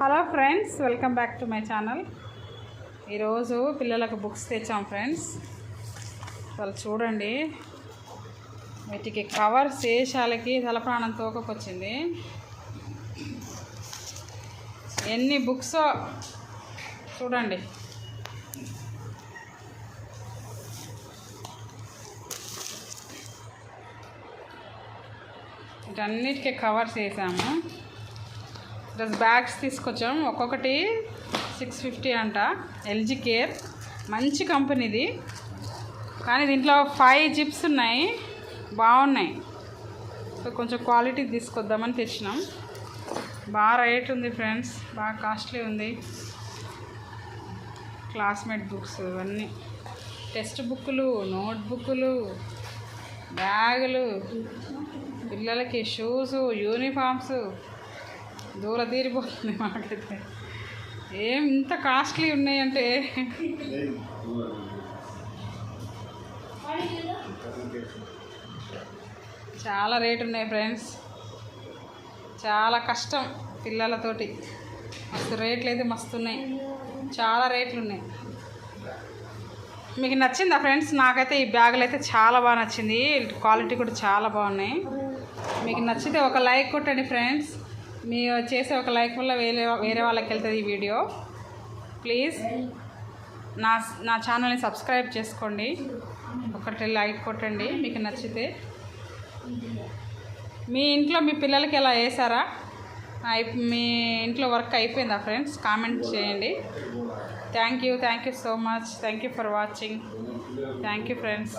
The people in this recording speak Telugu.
Hello friends, welcome back to my channel. ఈరోజు పిల్లలకు బుక్స్ తెచ్చాం ఫ్రెండ్స్. వాళ్ళు చూడండి, వీటికి కవర్ శేషాలకి తలప్రాణం తోకకొచ్చింది. ఎన్ని బుక్స్ చూడండి. వీటన్నిటికీ కవర్స్ వేసాము. ప్లస్ బ్యాగ్స్ తీసుకొచ్చాం. ఒక్కొక్కటి 650 అంట. ఎల్జీ కేర్ మంచి కంపెనీది, కానీ దీంట్లో 5 జిప్స్ ఉన్నాయి, బాగున్నాయి. సో కొంచెం క్వాలిటీ తీసుకొద్దామని తెచ్చినాం. బాగా రేట్ ఉంది ఫ్రెండ్స్, బాగా కాస్ట్లీ ఉంది. క్లాస్మేట్ బుక్స్ ఇవన్నీ, టెక్స్ట్ బుక్కులు, నోట్ బుక్కులు, బ్యాగులు, పిల్లలకి షూస్, యూనిఫామ్స్. దూరదీరిపోతుంది మాకైతే. ఏం ఇంత కాస్ట్లీ ఉన్నాయంటే చాలా రేట్ ఉన్నాయి ఫ్రెండ్స్. చాలా కష్టం పిల్లలతోటి. మస్తు రేట్లు అయితే మస్తు ఉన్నాయి, చాలా రేట్లు ఉన్నాయి. మీకు నచ్చిందా ఫ్రెండ్స్? నాకైతే ఈ బ్యాగులు అయితే చాలా బాగా నచ్చింది. క్వాలిటీ కూడా చాలా బాగున్నాయి. మీకు నచ్చితే ఒక లైక్ కొట్టండి ఫ్రెండ్స్. మీరు చేసే ఒక లైక్ వల్ల వేరే వాళ్ళకి వెళ్తుంది ఈ వీడియో. ప్లీజ్ నా ఛానల్ని సబ్స్క్రైబ్ చేసుకోండి. ఒకటి లైక్ కొట్టండి మీకు నచ్చితే. మీ ఇంట్లో మీ పిల్లలకి ఎలా వేసారా? మీ ఇంట్లో వర్క్ అయిపోయిందా ఫ్రెండ్స్? కామెంట్ చేయండి. Thank you so much. Thank you for watching. Thank you friends.